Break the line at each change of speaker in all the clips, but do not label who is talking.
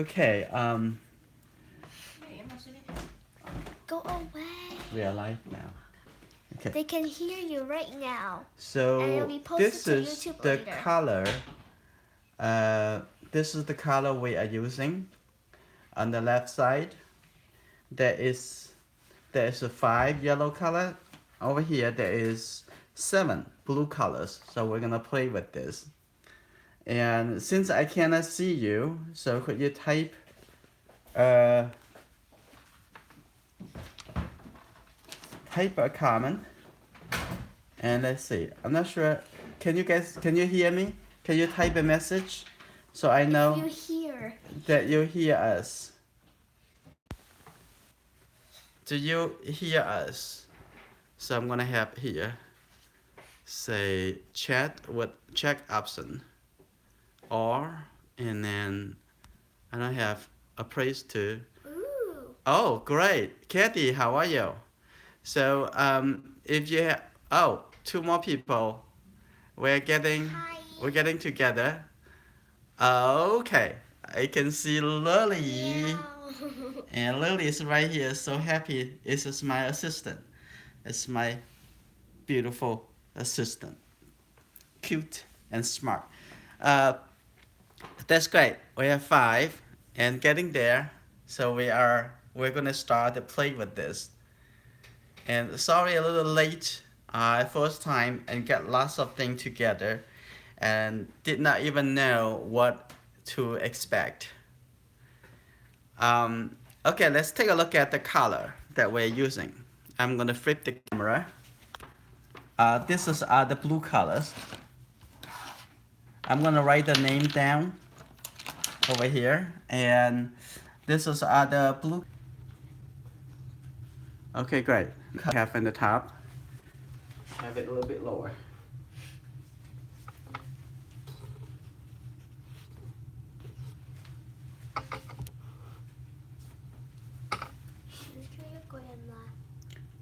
Okay,
Go away.
we are live now. Okay.
They can hear you right now.
So
And it'll be posted
this
to
is
YouTube
the
later.
color. This is the color we are using. On the left side, there is 5 yellow color. Over here, there is 7 blue colors. So we're gonna play with this. And since I cannot see you, so could you type a comment? And let's see. I'm not sure. Can you hear me? Can you type a message so I know
You hear.
that you hear us? Do you hear us? So I'm gonna have here say chat with check option or, and then I have a place to.
Ooh.
Oh, great. Kathy, how are you? So if you have, 2 more people, we're getting
Hi.
together. Okay, I can see Lily,
Meow.
and Lily is right here. So happy. This is my assistant. It's my beautiful assistant, cute and smart. Uh, that's great. We have 5 and getting there. So we're gonna start to play with this. And sorry a little late. First time and get lots of things together, and did not even know what to expect. Okay, let's take a look at the color that we're using. I'm gonna flip the camera. This is the blue colors. I'm gonna write the name down over here, and this is the blue. Okay, great. Have in the top. Have it a little bit lower.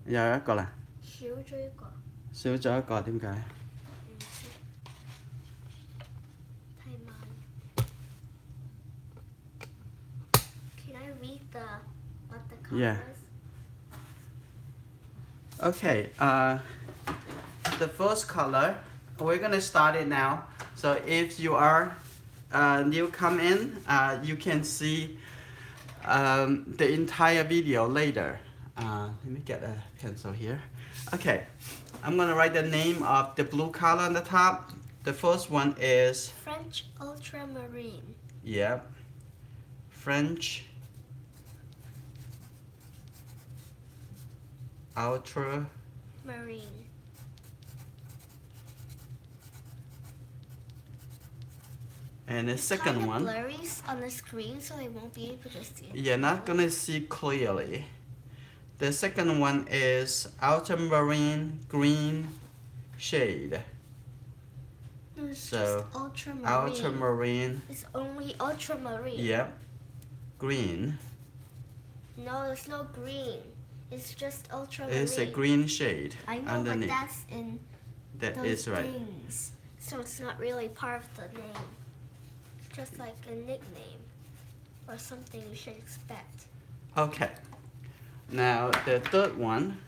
Giờ có là
少咗一個。
少咗一個，點解？
太慢。Can I read what the color
Yeah.
is?
Okay, the first color, we're gonna start it now. So if you are new come in, you can see the entire video later. Let me get a pencil here. Okay, I'm gonna write the name of the blue color on the top. The first one is
French Ultramarine.
Yep, French Ultra.
Marine.
And the second
Kind of
one,
blurry on the screen, so they won't be able to see it.
you're not gonna see clearly. The second one is ultramarine green shade.
No, it's
So,
just ultramarine.
Ultramarine,
It's only ultramarine.
yep, green.
No, there's no green. It's just ultramarine.
It's a green shade
I know,
underneath.
but that's in
That
those
is right.
things. So it's not really part of the name. Just like a nickname or something you should expect.
Okay. Now the third one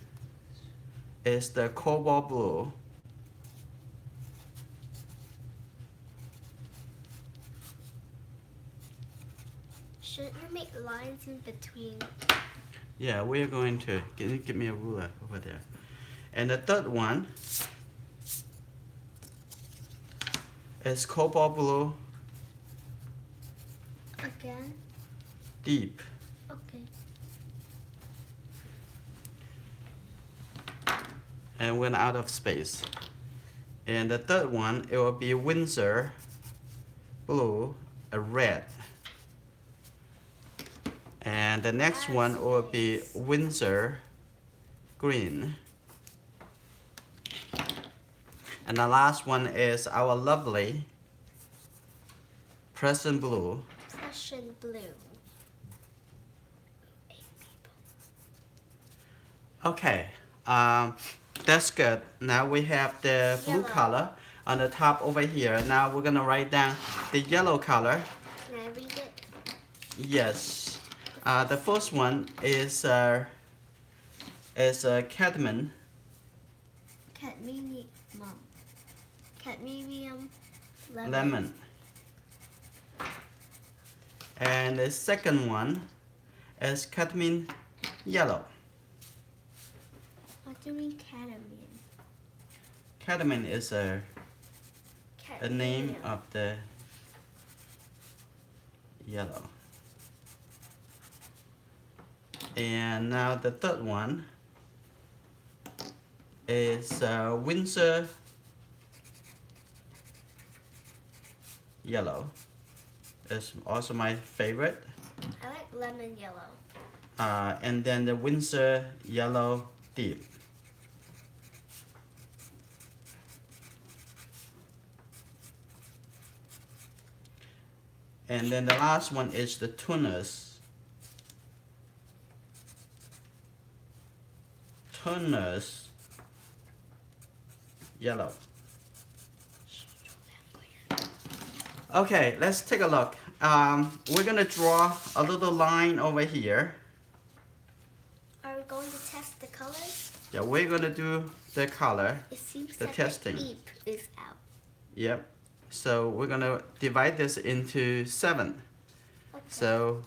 is the Cobalt Blue.
Shouldn't you make lines in between?
Yeah, we're going to. Can you give me a ruler over there? And the third one is Cobalt Blue
Again?
Deep.
Okay.
And went out of space. And the third one, it will be Winsor Blue, a red. And the next one will be Winsor Green. And the last one is our lovely Prussian Blue.
Prussian Blue.
Okay, that's good. Now we have the blue
Yellow.
color on the top over here. Now we're gonna write down the yellow color.
Can I read it?
Yes. The first one is cadmium
Cadmium. Cadmium lemon.
lemon. And the second one is cadmium yellow.
What do you mean cadmium?
Cadmium is a name
Cadmium.
of the yellow. And now the third one is Winsor Yellow. It's also my favorite.
I like lemon yellow.
And then the Winsor Yellow Deep. And then the last one is the Turner's Yellow. Okay, let's take a look. We're gonna draw a little line over here.
Are we going to test the colors?
Yeah, we're gonna do the color.
It seems
The
that
testing.
the deep is out.
Yep. So we're gonna divide this into 7.
Okay.
So,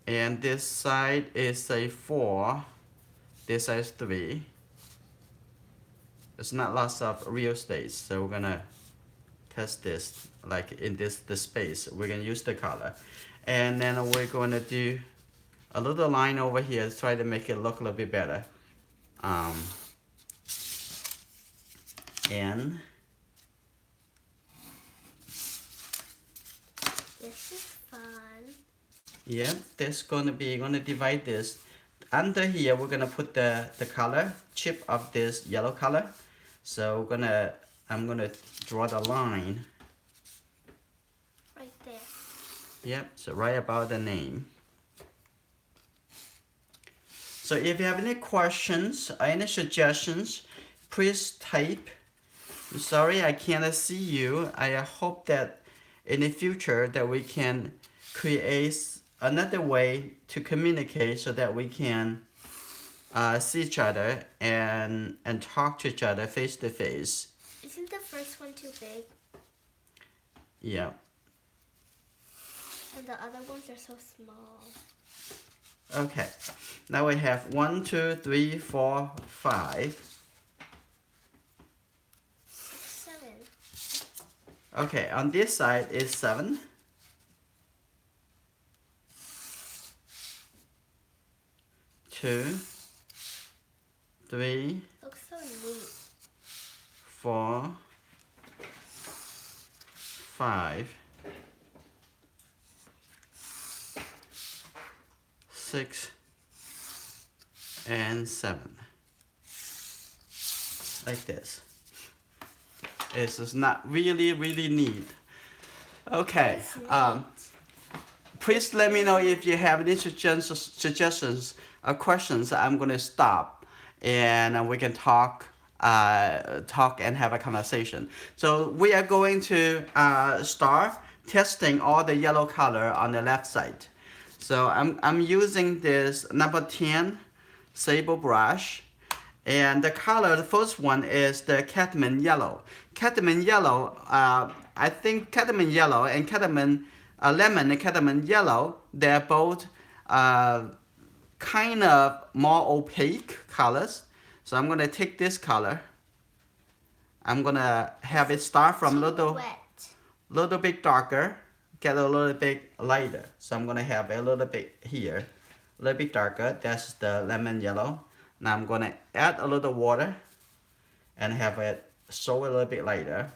and this side is a 4. This side is 3. It's not lots of real estate, so we're gonna test this like in the space. We're gonna use the color, and then we're gonna do a little line over here to try to make it look a little bit better. And
This is fun.
yeah, that's gonna divide this. Under here, we're gonna put the color chip of this yellow color. So I'm gonna draw the line.
Right there.
Yep, so right about the name. So if you have any questions or any suggestions, please type. I'm sorry I can't see you. I hope that in the future that we can create another way to communicate so that we can see each other and talk to each other face to face.
Isn't the first one too big?
Yeah.
And the other ones are so small.
Okay. Now we have 1, 2, 3, 4, 5.
7.
Okay, on this side is 7. 2, 3,
Looks so neat.
4, 5, 6, and 7. Like this. It's just not really neat. Okay.
It's neat.
Please let me know if you have any suggestions or questions. I'm gonna stop, and we can talk and have a conversation. So we are going to start testing all the yellow color on the left side. So I'm using this number 10 sable brush, and the color, the first one is the Cadmium Yellow. Cadmium Yellow, I think Cadmium Yellow and Cadmium Lemon and Cadmium Yellow, they're both kind of more opaque colors. So I'm gonna take this color. I'm gonna have it start from
Too
little bit darker, get a little bit lighter. So I'm gonna have a little bit here, a little bit darker. That's the lemon yellow. Now I'm gonna add a little water and have it show a little bit lighter.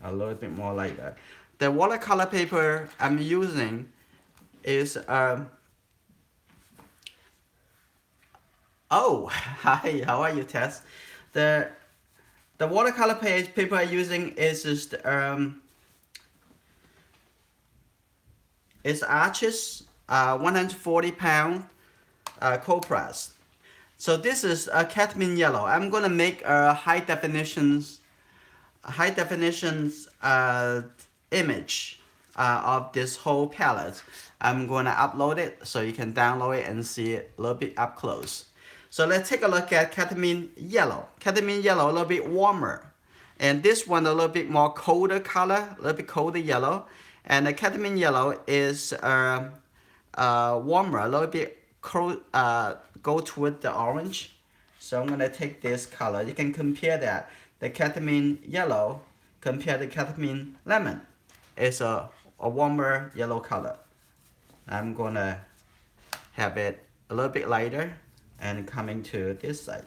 A little bit more lighter. The watercolor paper I'm using is oh, hi, how are you, Tess? The watercolor paper I'm using is just it's Arches 140-pound cold press. So this is a Cadmium Yellow. I'm gonna make a high definition image of this whole palette. I'm going to upload it so you can download it and see it a little bit up close. So let's take a look at Cadmium Yellow. Cadmium Yellow a little bit warmer. And this one a little bit more colder color, a little bit colder yellow. And the Cadmium Yellow is warmer, a little bit cold, go toward the orange. So I'm going to take this color. You can compare that. The Cadmium Yellow compared to Cadmium Lemon is a warmer yellow color. I'm going to have it a little bit lighter and coming to this side.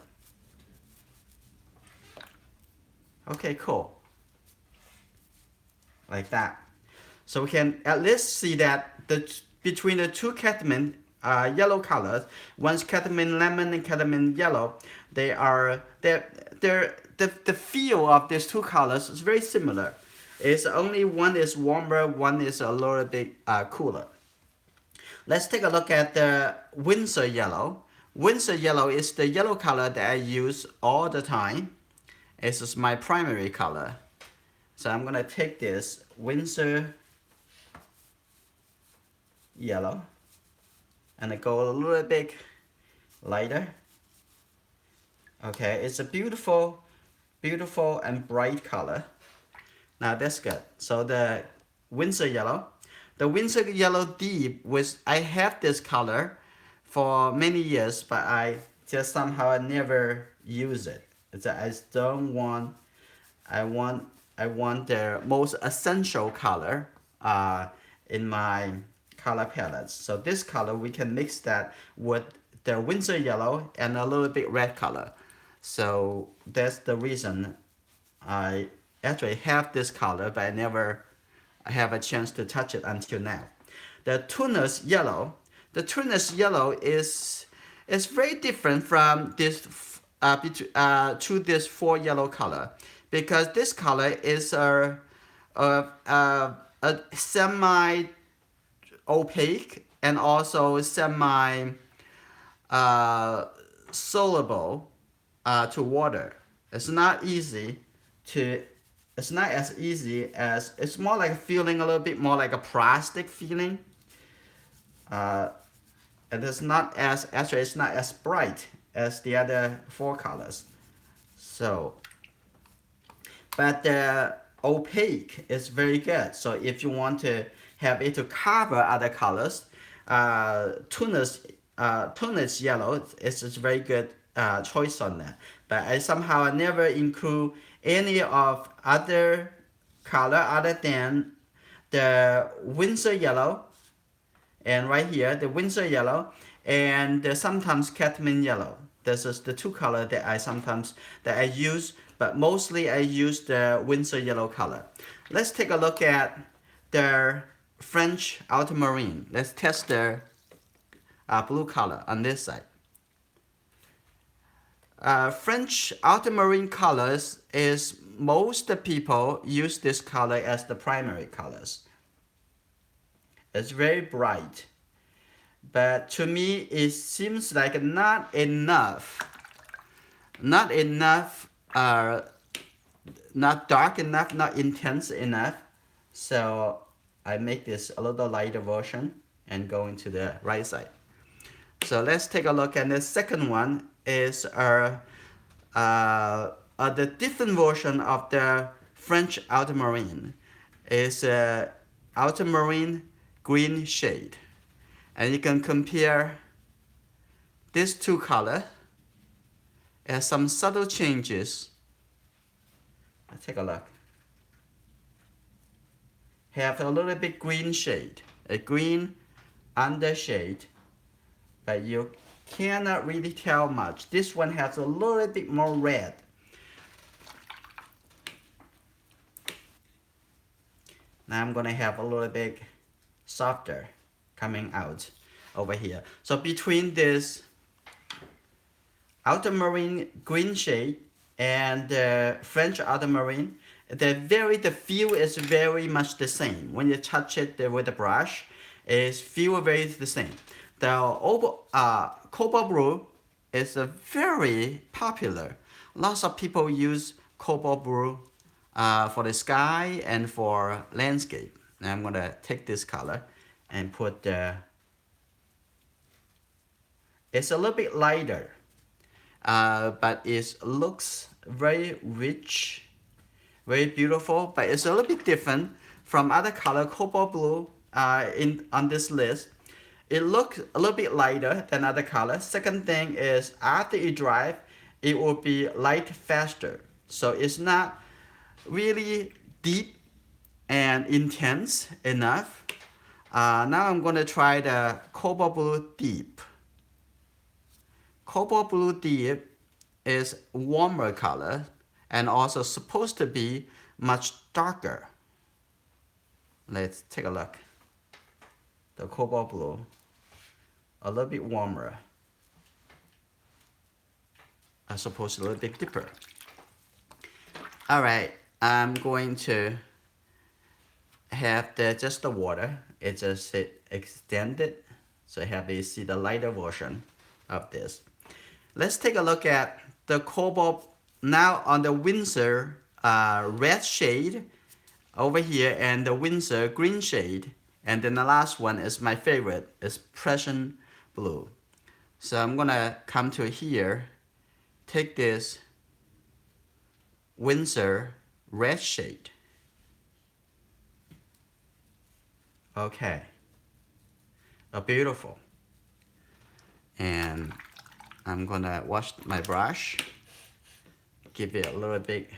Okay, cool. Like that. So we can at least see that between the two cadmium yellow colors, one's Cadmium Lemon and Cadmium Yellow, the feel of these two colors is very similar. It's only one is warmer, one is a little bit cooler. Let's take a look at the Winsor Yellow. Winsor Yellow is the yellow color that I use all the time. This is my primary color. So I'm gonna take this Winsor Yellow and I go a little bit lighter. Okay, it's a beautiful, beautiful and bright color. Now that's good. So the Winsor Yellow. The Winsor Yellow Deep, I have this color for many years, but I just somehow never use it. I don't want, I want the most essential color in my color palettes. So this color, we can mix that with the Winsor Yellow and a little bit red color. So that's the reason I actually have this color, but I never have a chance to touch it until now. The Tunis Yellow. The Tunis Yellow is very different from this to this four yellow color, because this color is a semi opaque and also semi soluble to water. It's not easy to. It's not as easy as, it's more like feeling a little bit more like a plastic feeling. And it's not as, actually it's not as bright as the other four colors. So, but the opaque is very good. So if you want to have it to cover other colors, Tunis Yellow is a very good choice on that. But I somehow never include any of other color other than the Winsor Yellow, and right here the Winsor Yellow, and sometimes Cadmium Yellow. This is the two color that I use, but mostly I use the Winsor Yellow color. Let's take a look at the French Ultramarine. Let's test the blue color on this side. French Ultramarine colors is, most people use this color as the primary colors. It's very bright, but to me it seems like not enough, not dark enough, not intense enough. So I make this a little lighter version and go into the right side. So let's take a look at the second one. Is the different version of the French Ultramarine. Is Ultramarine green shade, and you can compare these two colors. Has some subtle changes. Let's take a look. Have a little bit green shade, a green undershade, but you cannot really tell much. This one has a little bit more red. Now I'm gonna have a little bit softer coming out over here. So between this Ultramarine green shade and the French Ultramarine, the feel is very much the same. When you touch it with the brush, it feels very the same. The Cobalt Blue is very popular. Lots of people use Cobalt Blue for the sky and for landscape. Now I'm gonna take this color and put the, it's a little bit lighter, but it looks very rich, very beautiful, but it's a little bit different from other color. Cobalt blue on this list, it looks a little bit lighter than other colors. Second thing is after you dry, it will be light faster. So it's not really deep and intense enough. Now I'm going to try the Cobalt Blue Deep. Cobalt Blue Deep is warmer color and also supposed to be much darker. Let's take a look. The Cobalt Blue, a little bit warmer. I suppose a little bit deeper. All right, I'm going to have just the water. It just extended, so you have to see the lighter version of this. Let's take a look at the Cobalt now on the Winsor red shade over here and the Winsor green shade. And then the last one is my favorite, is Prussian Blue. So I'm gonna come to here, take this Winsor red shade. Okay, beautiful. And I'm gonna wash my brush, give it a little bit,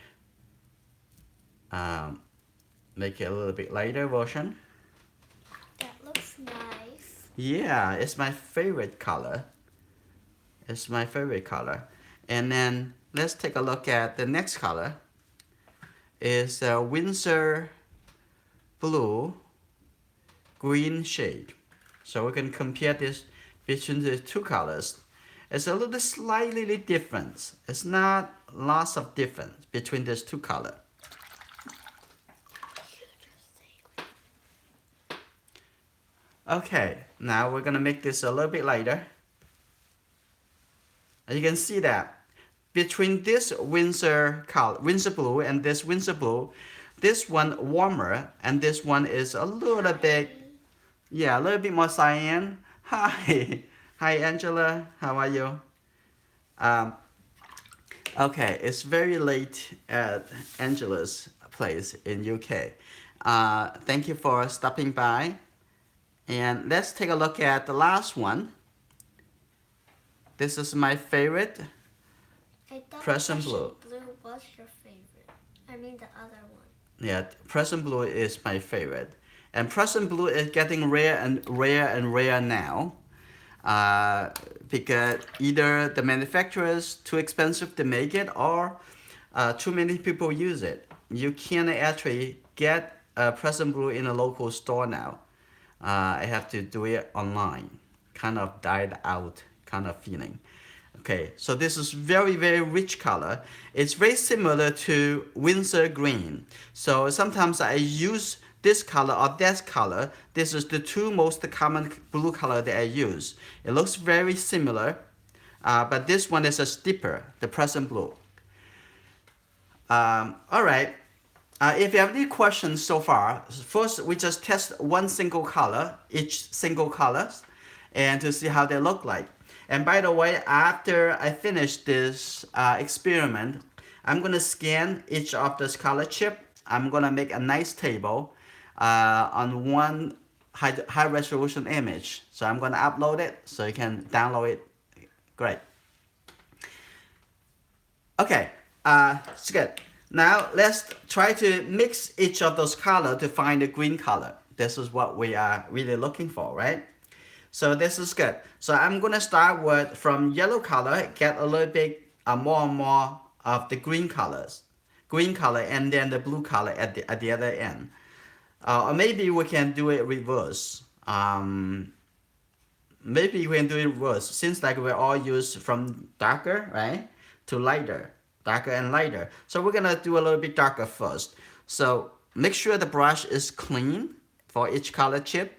make it a little bit lighter version.
That looks nice.
Yeah, it's my favorite color. It's my favorite color. And then let's take a look at the next color. Is Winsor Blue green shade. So we can compare this between the two colors. It's a little slightly different. It's not lots of difference between these two colors. Okay, now we're gonna make this a little bit lighter. You can see that between this Winsor color, Winsor Blue and this Winsor Blue, this one warmer and this one is a little bit, yeah, a little bit more cyan. Hi, hi Angela, how are you? Okay, it's very late at Angela's place in UK. Thank you for stopping by. And let's take a look at the last one. This is my favorite, Prussian Blue.
Blue was your favorite. I mean the other one.
Yeah, Prussian Blue is my favorite. And Prussian Blue is getting rare and rare and rare now. Because either the manufacturers too expensive to make it or too many people use it. You can't actually get Prussian Blue in a local store now. I have to do it online. Kind of died out kind of feeling. Okay, so this is very, very rich color. It's very similar to Winsor green. So sometimes I use this color or that color. This is the two most common blue color that I use. It looks very similar, but this one is a deeper, the Prussian Blue. All right. If you have any questions so far, first we just test one single color, each single colors, and to see how they look like. And by the way, after I finish this experiment, I'm gonna scan each of this color chip. I'm gonna make a nice table on one high resolution image. So I'm gonna upload it so you can download it. Great. Okay, it's good. Now let's try to mix each of those colors to find the green color. This is what we are really looking for, right? So this is good. So I'm gonna start with from yellow color, get a little bit more and more of the green color, and then the blue color at the other end. Or maybe we can do it reverse. Maybe we can do it reverse. Since like we all use from darker, right, to lighter, darker and lighter. So we're gonna do a little bit darker first. So make sure the brush is clean for each color chip.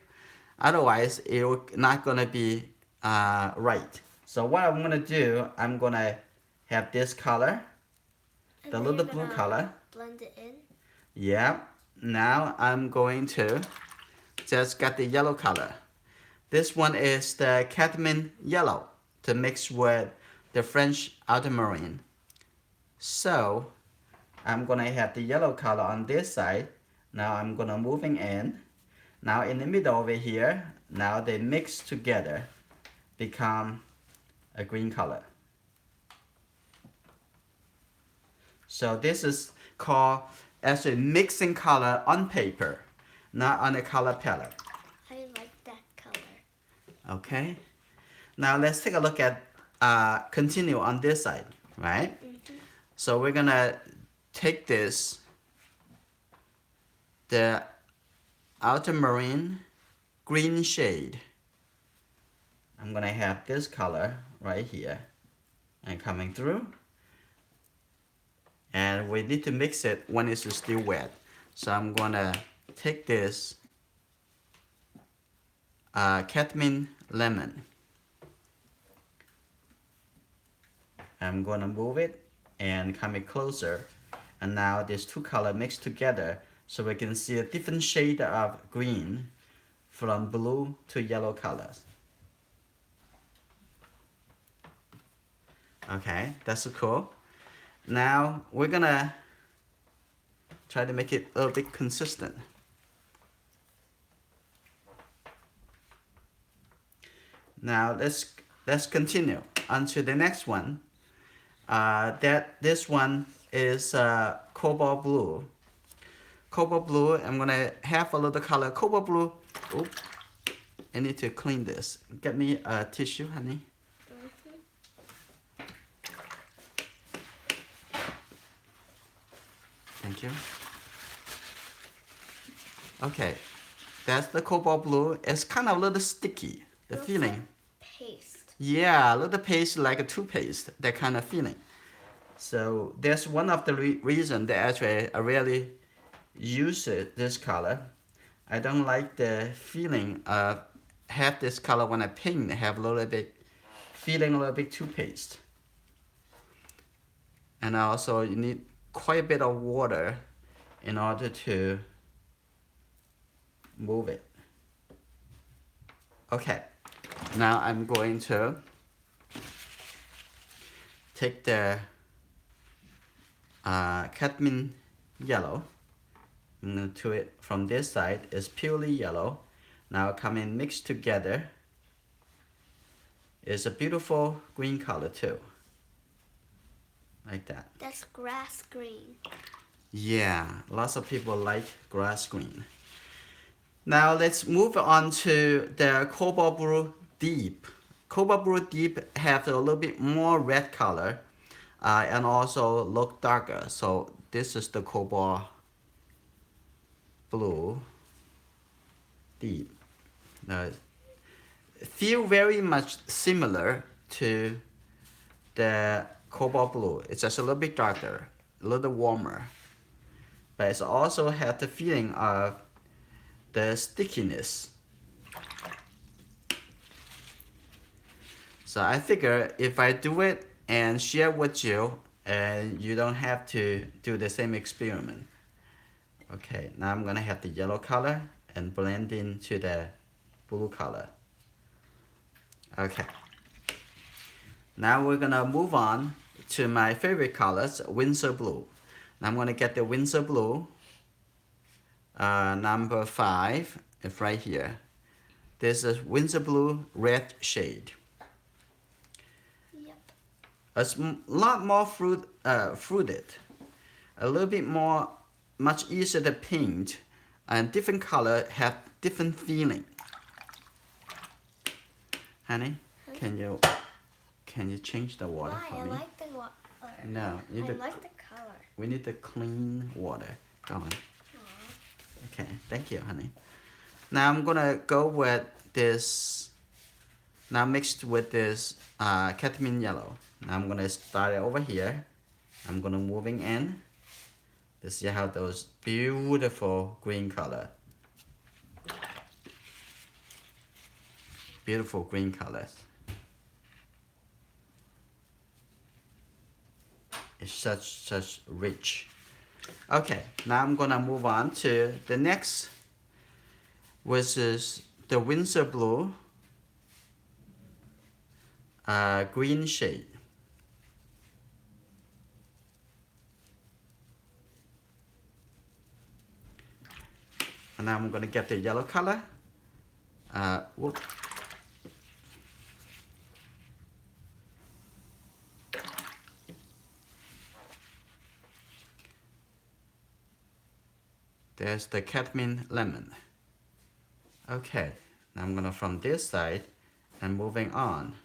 Otherwise, it's not gonna be right. So what I'm gonna do, I'm gonna have this color,
And
the
then
little
you're
blue
gonna
color.
blend it in.
Yeah. Now I'm going to just get the yellow color. This one is the Cadmium Yellow to mix with the French Ultramarine. So I'm gonna have the yellow color on this side. Now I'm gonna moving in. Now in the middle over here, now they mix together, become a green color. So this is called actually mixing color on paper, not on a color palette.
I like that color.
Okay. Now let's take a look at continue on this side, right? So we're gonna take this, the ultramarine green shade. I'm gonna have this color right here and coming through. And we need to mix it when it's still wet. So I'm gonna take this Cadmium Lemon. I'm gonna move it and come it closer. And now these two colors mixed together so we can see a different shade of green from blue to yellow colors. Okay, that's cool. Now we're gonna try to make it a little bit consistent. Now let's continue on to the next one. This one is Cobalt Blue. Cobalt Blue, I'm gonna have a little color. Cobalt Blue, oops, I need to clean this. Get me a tissue, honey. Thank you. Okay, that's the Cobalt Blue. It's kind of a little sticky, the feeling.
Like paste.
Yeah, a little paste like a toothpaste, that kind of feeling. So that's one of the reason that actually I really use this color. I don't like the feeling of have this color when I paint, have a little bit feeling a little bit toothpaste. And also you need quite a bit of water in order to move it. Okay, now I'm going to take the Cadmium Yellow. I'm going to it from this side is purely yellow. Now come and mix together. It's a beautiful green color too. Like that.
That's grass green.
Yeah, lots of people like grass green. Now let's move on to the Cobalt Blue Deep. Cobalt Blue Deep have a little bit more red color and also look darker. So this is the Cobalt Blue Deep. Feel very much similar to the Cobalt Blue. It's just a little bit darker, a little warmer. But it also has the feeling of the stickiness. So I figure if I do it and share with you, and you don't have to do the same experiment. Okay, now I'm gonna have the yellow color and blend into the blue color. Okay. Now we're gonna move on to my favorite colors, Winsor Blue. Now I'm gonna get the Winsor Blue, number 5, it's right here. This is Winsor Blue red shade.
Yep.
It's a lot more fruited, a little bit more, much easier to paint, and different color have different feeling. Honey, can you change the water
Why?
for
I
me?
like the water.
No,
I like the color.
we need the clean water. Go on. Okay, thank you, honey. Now I'm gonna go with this. Now mixed with this Cadmium Yellow. Now I'm gonna start it over here. I'm gonna moving in. To see how those beautiful green color. Beautiful green colors. It's such rich. Okay, now I'm gonna move on to the next, which is the Winsor Blue green shade. And now I'm gonna get the yellow color. Whoop. There's the Cadmium Lemon. Okay, now I'm gonna from this side and moving on.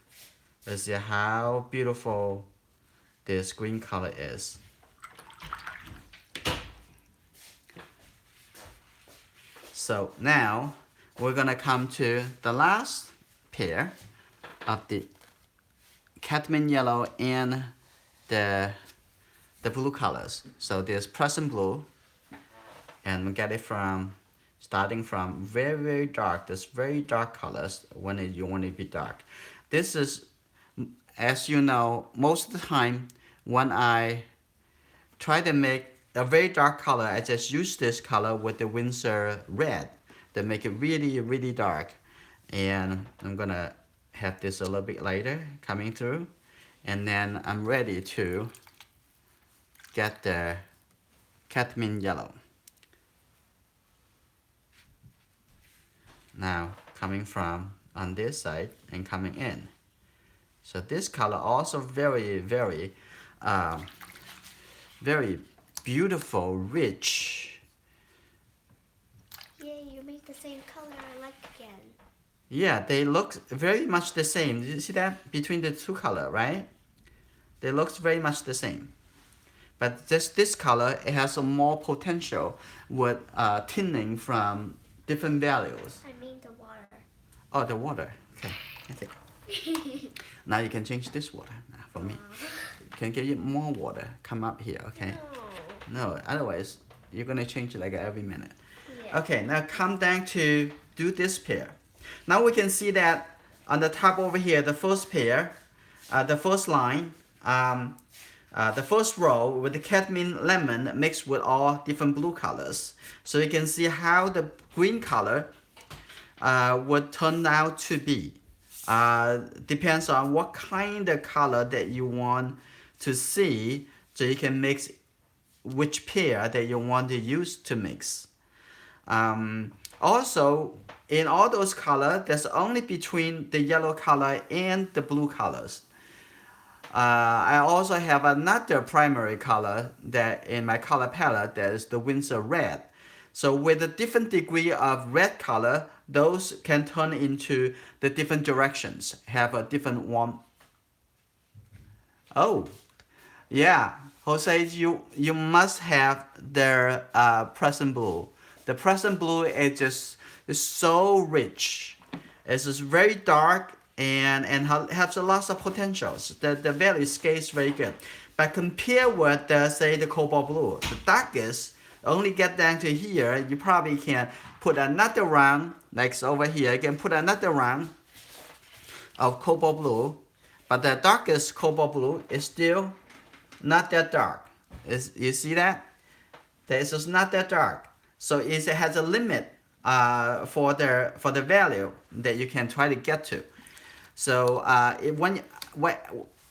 Let's see how beautiful this green color is. So now we're gonna come to the last pair of the Cadmium Yellow and the blue colors. So there's Prussian Blue, and we get it from starting from very, very dark. There's very dark colors when you want it to be dark. This is, as you know, most of the time when I try to make a very dark color, I just use this color with the Winsor red to make it really, really dark. And I'm gonna have this a little bit lighter coming through, and then I'm ready to get the Cadmium Yellow. Now coming from on this side and coming in. So this color also very, very, very beautiful, rich.
Yeah, you make the same color I like again.
Yeah, they look very much the same. Did you see that between the two color, right? They look very much the same. But just this color, it has a more potential with tinting from different values.
I mean the water.
Oh, the water. Okay. I think. Now you can change this water for me. Can get you more water. Come up here, okay? No, otherwise you're gonna change it like every minute.
Yeah.
Okay, now come down to do this pair. Now we can see that on the top over here, the first pair, the first line, the first row with the Cadmium Lemon mixed with all different blue colors. So you can see how the green color would turn out to be. Depends on what kind of color that you want to see, so you can mix which pair that you want to use to mix. Also, in all those colors, there's only between the yellow color and the blue colors. I also have another primary color that in my color palette, that is the Winsor red. So with a different degree of red color, those can turn into the different directions, have a different warm. Oh, yeah, Jose, you must have the Prussian Blue. The Prussian Blue is so rich. It's just very dark and has a lot of potentials. The value scales very good. But compare with say the Cobalt Blue, the darkest, only get down to here, you probably can put another round, like over here, you can put another round of Cobalt Blue, but the darkest Cobalt Blue is still not that dark. You see that? It's just not that dark. So it has a limit for the value that you can try to get to. So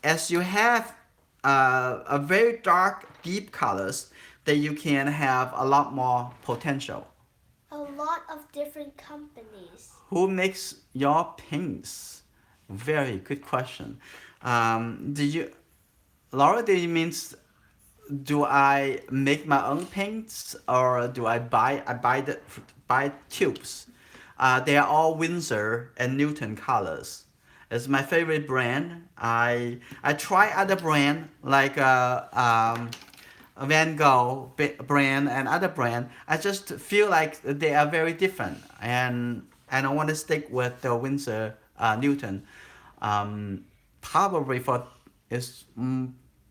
as you have a very dark, deep colors, that you can have a lot more potential.
A lot of different companies.
Who makes your paints? Very good question. Laura, do you mean, do I make my own paints, or do I buy tubes? They are all Winsor and Newton colors. It's my favorite brand. I try other brand like Van Gogh brand and other brand. I just feel like they are very different, and I want to stick with the Winsor Newton. Probably for it's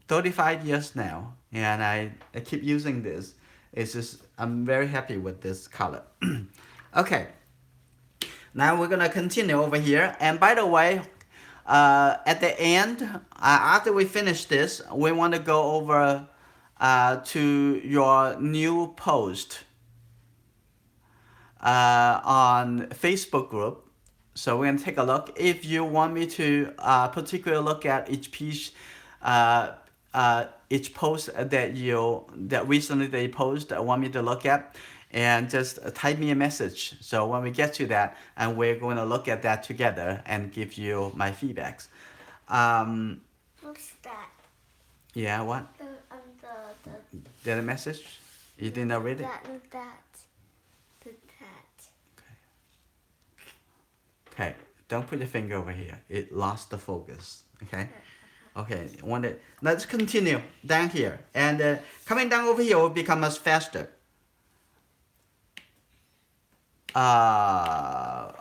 35 years now, and I keep using this. It's just I'm very happy with this color. Okay, now we're gonna continue over here. And by the way, at the end, after we finish this, we want to go over to your new post on Facebook group. So we're gonna take a look. If you want me to particularly look at each post that recently they post, want me to look at, and just type me a message. So when we get to that, and we're going to look at that together and give you my feedbacks.
What's that?
Yeah, what?
The
Did a message? You didn't read it?
that. That.
Okay, don't put your finger over here. It lost the focus. Okay. Okay. Let's continue down here, and coming down over here will become much faster.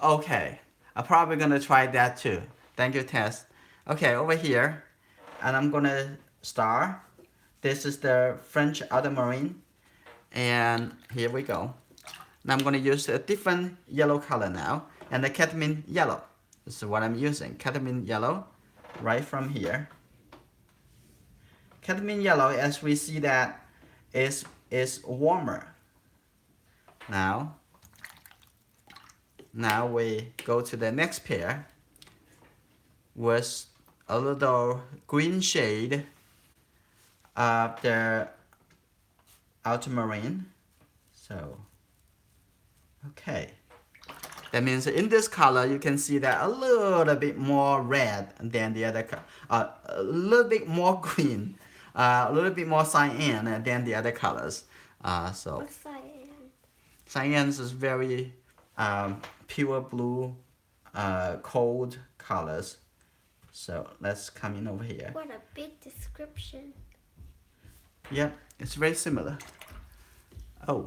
Okay. I'm probably gonna try that too. Thank you, Tess. Okay, over here, and I'm gonna start. This is the French Ultramarine, and here we go. Now I'm gonna use a different yellow color now, and the Cadmium Yellow. This is what I'm using. Cadmium Yellow, right from here. Cadmium Yellow, as we see that, is warmer. Now we go to the next pair with a little green shade of the Ultramarine. So, okay. That means in this color, you can see that a little bit more red than the other color. A little bit more green, a little bit more cyan than the other colors.
What's cyan?
Cyan is very pure blue, cold colors. So let's come in over here.
What a big description.
Yep, it's very similar. Oh.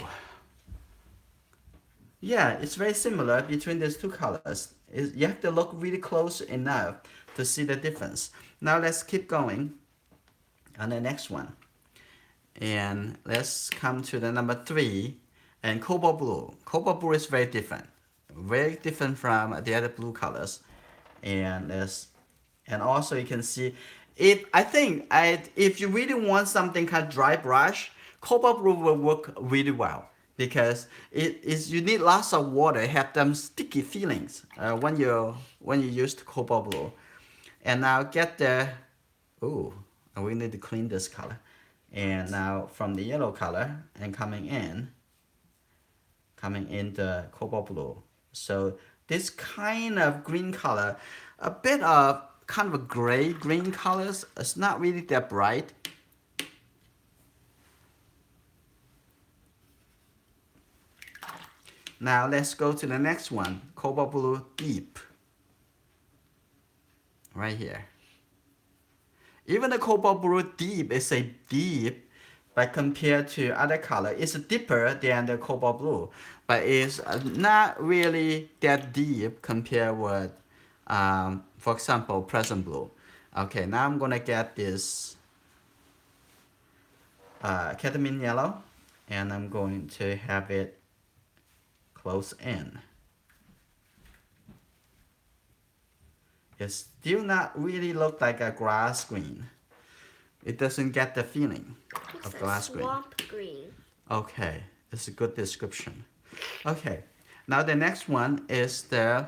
Yeah, it's very similar between these two colors. You have to look really close enough to see the difference. Now let's keep going on the next one. And let's come to the number 3, and Cobalt Blue. Cobalt Blue is very different from the other blue colors. And also you can see it. I think if you really want something kind of dry brush, Cobalt Blue will work really well, because you need lots of water, have them sticky feelings when you use the Cobalt Blue. And now get the we need to clean this color. And now from the yellow color and coming in the Cobalt Blue. So this kind of green color, a bit of kind of a gray green colors. It's not really that bright. Now let's go to the next one, Cobalt Blue Deep. Right here. Even the Cobalt Blue Deep is a deep, but compared to other color, it's deeper than the Cobalt Blue, but it's not really that deep compared with, for example, Prussian Blue. Okay, now I'm gonna get this Cadmium Yellow, and I'm going to have it close in. It still not really look like a grass green. It doesn't get the feeling of grass green.
Swamp green.
Okay, it's a good description. Okay, now the next one is the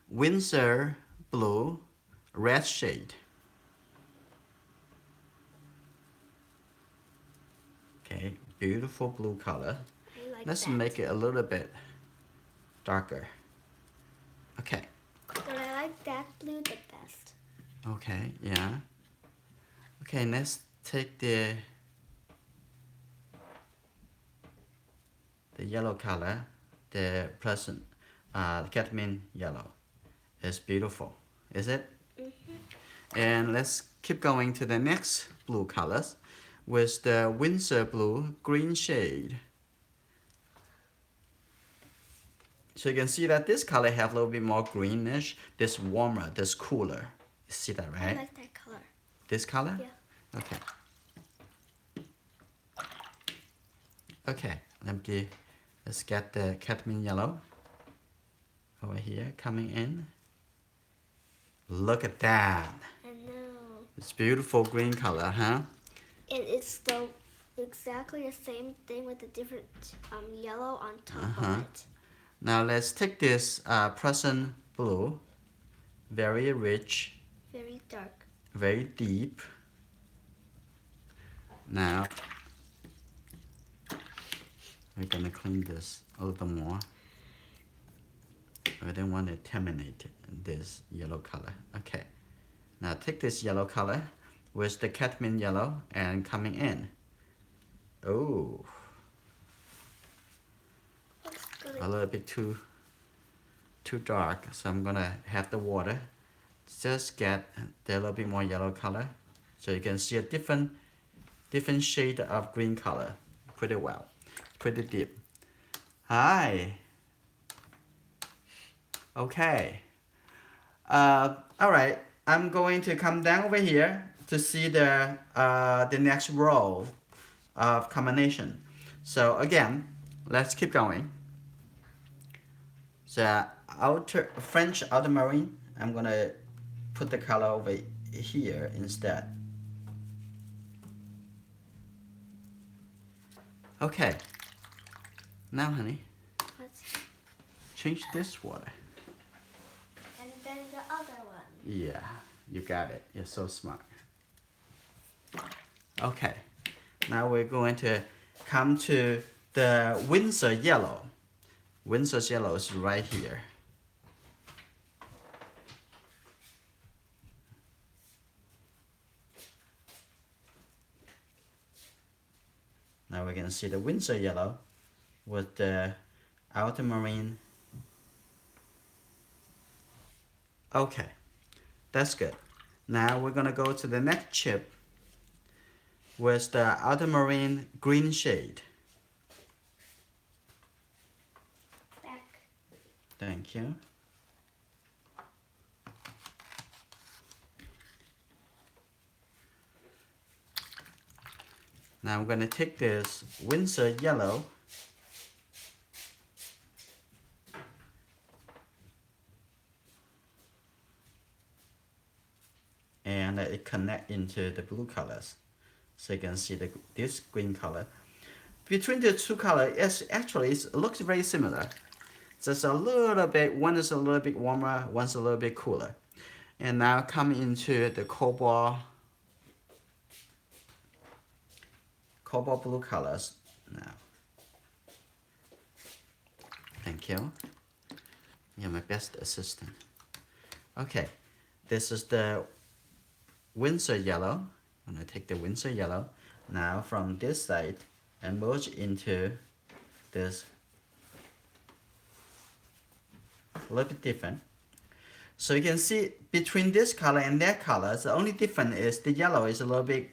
Winsor Blue red shade. Okay, beautiful blue color.
I like
Let's
that.
make it a little bit darker. Okay.
But I like that blue the best.
Okay, yeah. Okay, let's take the yellow color, the Prussian Cadmium Yellow. It's beautiful, is it? Mm-hmm. And let's keep going to the next blue colors with the Winsor Blue green shade. So you can see that this color have a little bit more greenish, this warmer, this cooler. You see that, right?
I like that color.
This color?
Yeah.
Okay. Okay, let's get the Cadmium Yellow over here coming in. Look at that.
I know.
It's beautiful green color, huh?
And it's exactly the same thing with a different yellow on top of it.
Now let's take this Prussian Blue, very rich,
Very dark.
very deep. Now we're gonna clean this a little more. We don't want to contaminate this yellow color. Okay. Now take this yellow color with the cadmium yellow and coming in. Oh, a little bit too dark, so I'm gonna have the water just get the little bit more yellow color, so you can see a different shade of green color pretty well, pretty deep. Hi. Okay. All right. I'm going to come down over here to see the next row of combination. So again, let's keep going. The French Ultramarine, I'm gonna put the color over here instead. Okay. Now, honey, change this water.
And then the other one.
Yeah, you got it. You're so smart. Okay. Now we're going to come to the Winsor Yellow. Winsor Yellow is right here. Now we can see the Winsor Yellow with the Ultramarine. Okay, that's good. Now we're gonna go to the next chip with the Ultramarine green shade.
Back.
Thank you. Now I'm going to take this Winsor Yellow and it connect into the blue colors, so you can see this green color. Between the two colors, it looks very similar. Just a little bit, one is a little bit warmer, one's a little bit cooler. And now come into the Cobalt Blue colors now. Thank you. You're my best assistant. Okay, this is the Winsor Yellow. I'm gonna take the Winsor Yellow now from this side and merge into this. A little bit different. So you can see between this color and that color, the only difference is the yellow is a little bit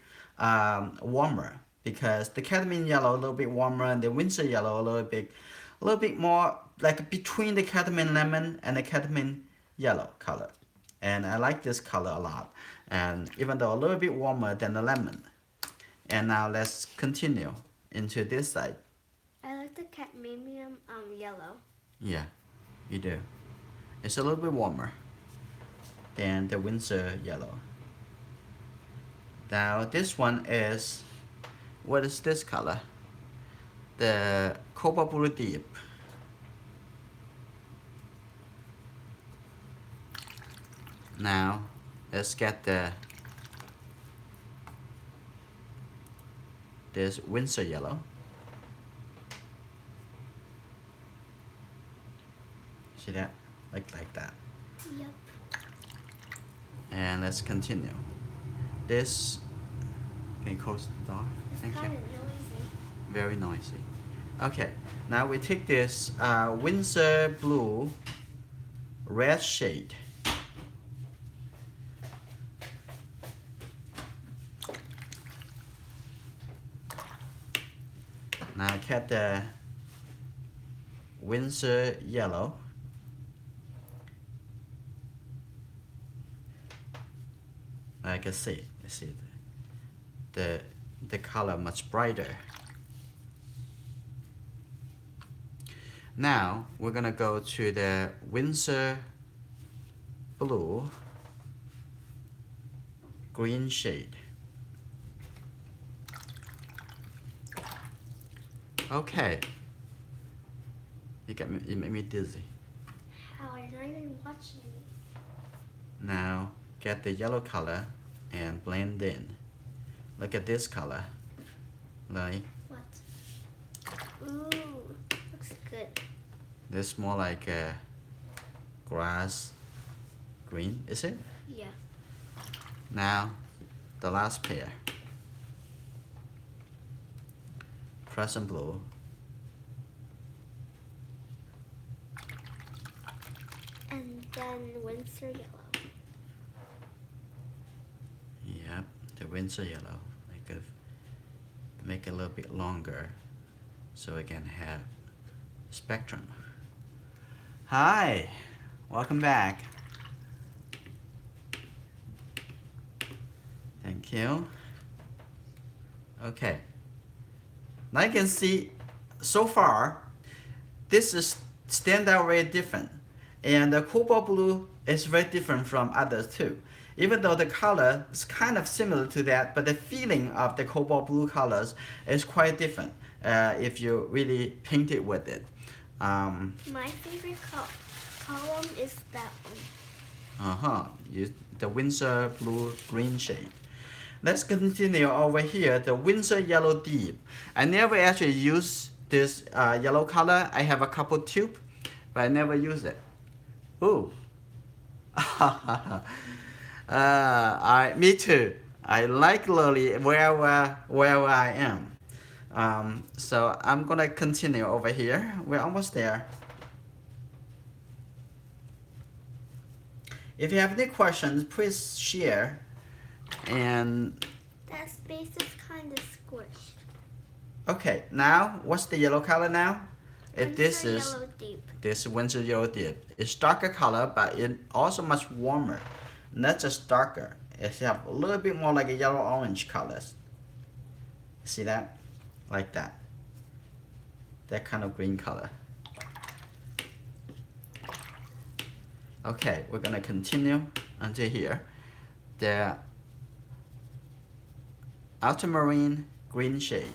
warmer, because the Cadmium Yellow a little bit warmer and the Winsor Yellow a little bit more like between the Cadmium Lemon and the Cadmium Yellow color. And I like this color a lot, and even though a little bit warmer than the lemon. And now let's continue into this side.
I like the Cadmium Yellow.
Yeah, you do. It's a little bit warmer than the Winsor Yellow. Now this one is, what is this color? The Cobalt Blue Deep. Now let's get this Winsor Yellow. See that? Like that.
Yep.
And let's continue. This, can you close the door?
It's kind of noisy.
Very noisy. Okay, now we take this Winsor Blue red shade. Now get the Winsor Yellow. I can see, the color much brighter. Now we're gonna go to the Winsor Blue green shade. Okay. You make me dizzy.
How? You're not even watching me.
Now get the yellow color and blend in. Look at this color. Like
What? Ooh, looks good.
this more like a grass green, is it?
Yeah.
Now the last pair. Prussian Blue.
And then Winsor Yellow.
Yep, the Winsor Yellow. Make it a little bit longer so we can have spectrum. Hi, welcome back. Thank you. Okay. Now you can see so far this is stand out very different, and the Cobalt Blue is very different from others too. Even though the color is kind of similar to that, but the feeling of the Cobalt Blue colors is quite different if you really paint it with it.
My favorite column is that one.
The Winsor Blue green shade. Let's continue over here, the Winsor Yellow Deep. I never actually use this yellow color. I have a couple tube, but I never use it. Ooh. Me too. I like Lily wherever I am. So I'm gonna continue over here. We're almost there. If you have any questions, please share. And
that space is kind of squished.
okay, now what's the yellow color now?
Winsor Yellow Deep.
This Winsor Yellow Deep. It's darker color, but it also much warmer. Not just darker. It have a little bit more like a yellow orange colors. See that? Like that. That kind of green color. Okay, we're gonna continue until here. The Ultramarine green shade.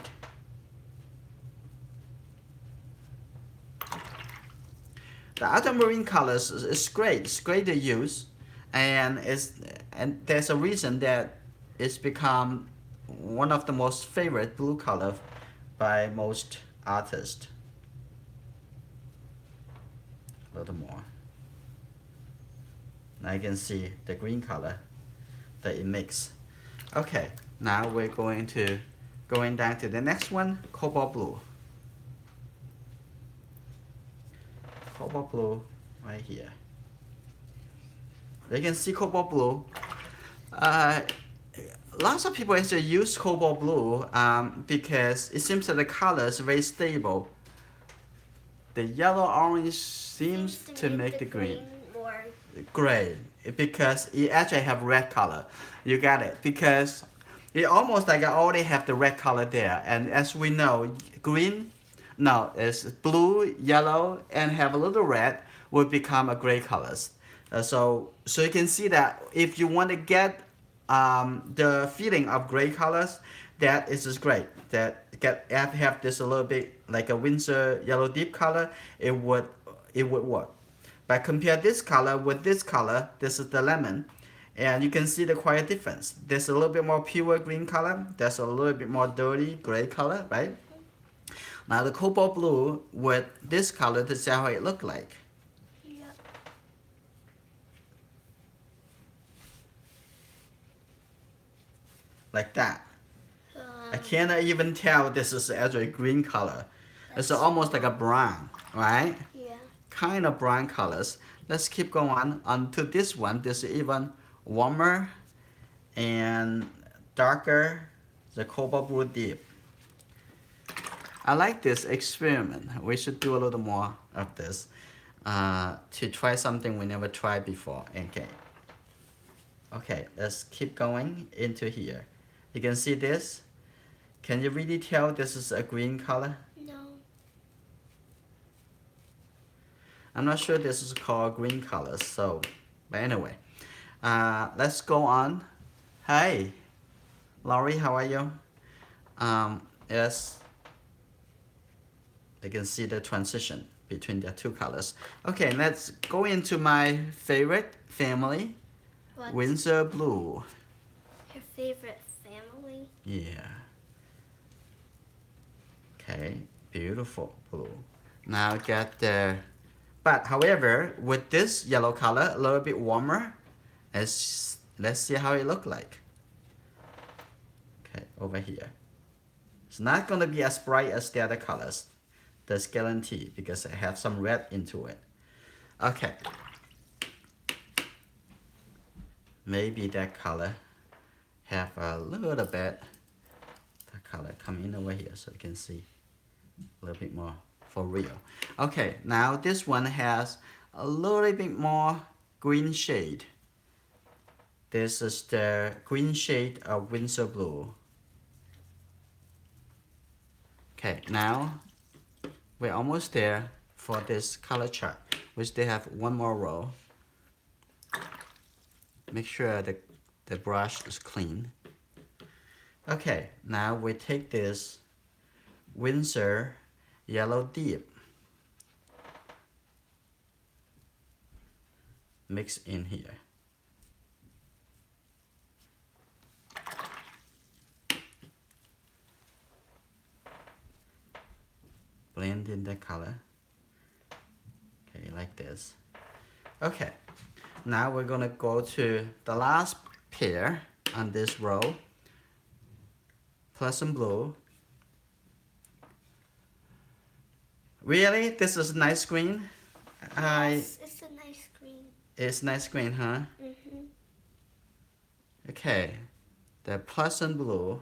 The ultramarine colors is great. It's great to use, and there's a reason that it's become one of the most favorite blue color by most artists. A little more. Now you can see the green color that it makes. Okay, now we're going down to the next one, Cobalt Blue. Cobalt Blue right here. You can see Cobalt Blue. Lots of people actually use Cobalt Blue because it seems that the color is very stable. The yellow orange seems to make the green
more
gray because it actually have red color. You got it, because it almost like I already have the red color there, and as we know, green, no, it's blue, yellow, and have a little red will become a gray colors. So you can see that if you want to get the feeling of gray colors, that is just great. That have this a little bit like a Winsor Yellow Deep color, it would work. But compare this color with this color, this is the lemon, and you can see the quiet difference. There's a little bit more pure green color, there's a little bit more dirty gray color, right? Now the Cobalt Blue with this color, this is how it look like.
Yep.
Like that. I cannot even tell this is actually green color. It's almost like a brown, right?
Yeah.
Kind of brown colors. Let's keep going on to this one. This is even warmer and darker, the Cobalt Blue Deep. I like this experiment. We should do a little more of this to try something we never tried before. Okay, let's keep going into here. You can see this. Can you really tell this is a green color?
No.
I'm not sure this is called green color, so, but anyway. Let's go on. Hi, Laurie, how are you? Yes. You can see the transition between the two colors. Okay, let's go into my favorite family,
What's
Winsor Blue.
your favorite family?
Yeah. Okay, beautiful blue. Now get the, but however, with this yellow color, a little bit warmer. Let's see how it look like. Okay, over here. It's not gonna be as bright as the other colors. That's guaranteed because I have some red into it. Okay. Maybe that color have a little bit the color come in over here so you can see a little bit more for real. Okay, now this one has a little bit more green shade. This is the green shade of Winsor Blue. Okay, now we're almost there for this color chart. We still have one more row. Make sure the brush is clean. Okay, now we take this Winsor Yellow Deep. Mix in here. Blend in the color. Okay, like this. Okay, now we're gonna go to the last pair on this row. Prussian Blue. Really? This is nice green?
Yes, it's a nice green.
It's nice green, huh?
Mm-hmm.
Okay, the Prussian Blue,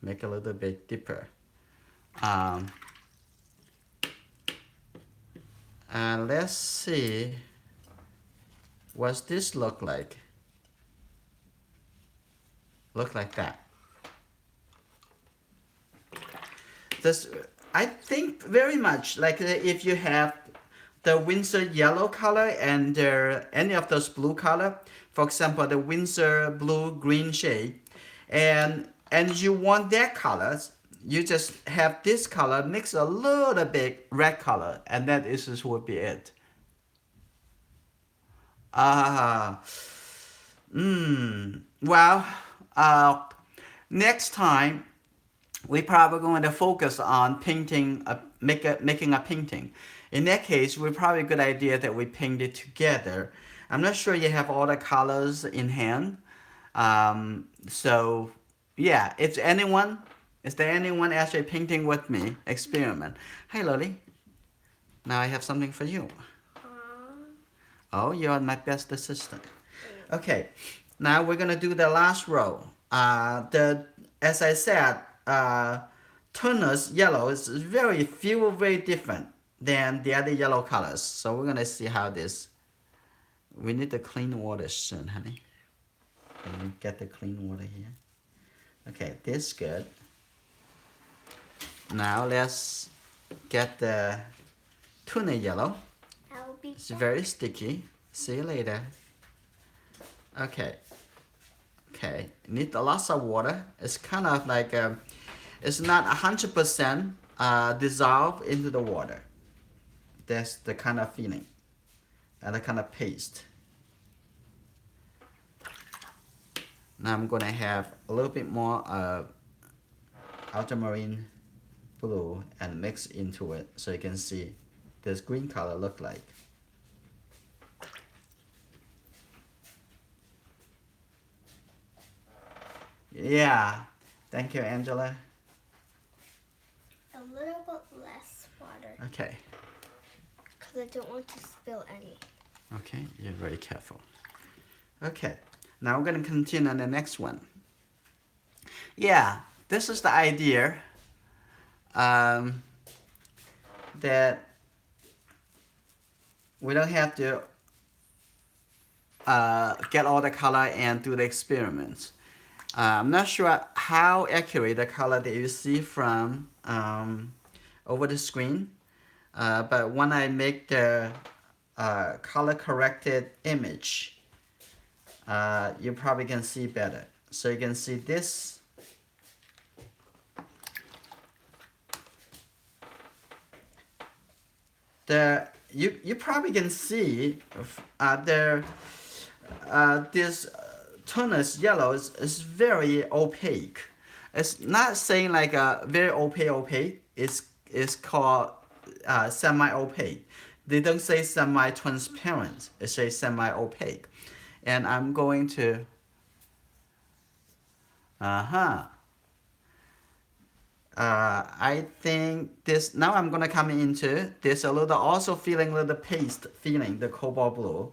make a little bit deeper. And let's see what's this look like. Look like that. This, I think very much like if you have the Winsor yellow color and any of those blue color, for example, the Winsor blue green shade, and you want that colors, you just have this color mix a little bit red color, and that is would be it. Well, next time we probably going to focus on painting, making a painting. In that case, we're probably a good idea that we paint it together. I'm not sure you have all the colors in hand. So yeah, is there anyone actually painting with me? Experiment. Hi, Lily. Now I have something for you. Oh, you're my best assistant. Okay, now we're gonna do the last row. As I said, Turner's yellow is very different than the other yellow colors. So we're gonna see how this. We need the clean water soon, honey. Can you get the clean water here? Okay, this is good. Now let's get the tuna yellow. It's very sticky. See you later. Okay. Okay, need lots of water. It's kind of like it's not 100% dissolved into the water. That's the kind of feeling, and the kind of paste. Now I'm gonna have a little bit more ultramarine blue and mix into it so you can see this green color look like. Yeah, thank you, Angela.
A little bit less water.
Okay.
Because I don't want to spill any.
Okay, you're very careful. Okay, now we're going to continue on the next one. Yeah, this is the idea that we don't have to get all the color and do the experiments. I'm not sure how accurate the color that you see from over the screen, but when I make the color corrected image, you probably can see better. So you can see this. you probably can see this Tunis yellow is very opaque. It's not saying like a very opaque. It's called semi-opaque. They don't say semi-transparent. It says semi-opaque. And I'm going to I think this now I'm gonna come into this a little also feeling a little paste feeling the cobalt blue,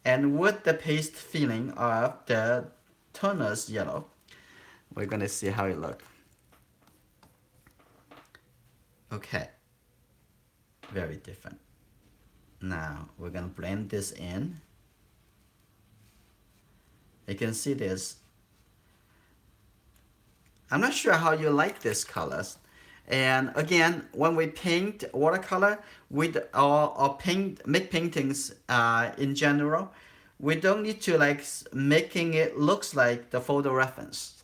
and with the paste feeling of the Tunis yellow, we're gonna see how it looks. Okay, very different. Now we're gonna blend this in. You can see this. I'm not sure how you like these colors. And again, when we paint watercolor with or make paintings in general, we don't need to like making it looks like the photo reference.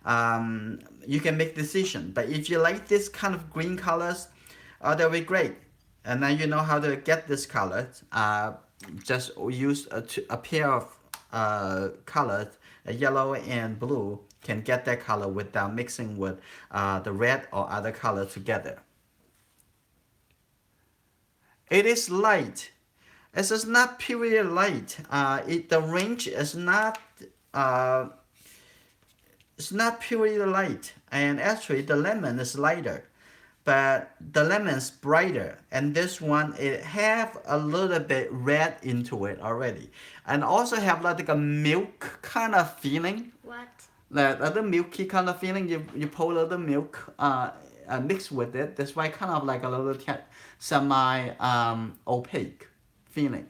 You can make decision, but if you like this kind of green colors, that'll be great. And then you know how to get this color. Just use a pair of colors, yellow and blue, can get that color without mixing with the red or other color together. It is light. It is not purely light. The range is not it's not purely light, and actually the lemon is lighter, but the lemon is brighter, and this one it have a little bit red into it already, and also have like a milk kind of feeling.
What?
Like a little milky kind of feeling. You pour a little milk mix with it. That's why kind of like a little semi opaque feeling.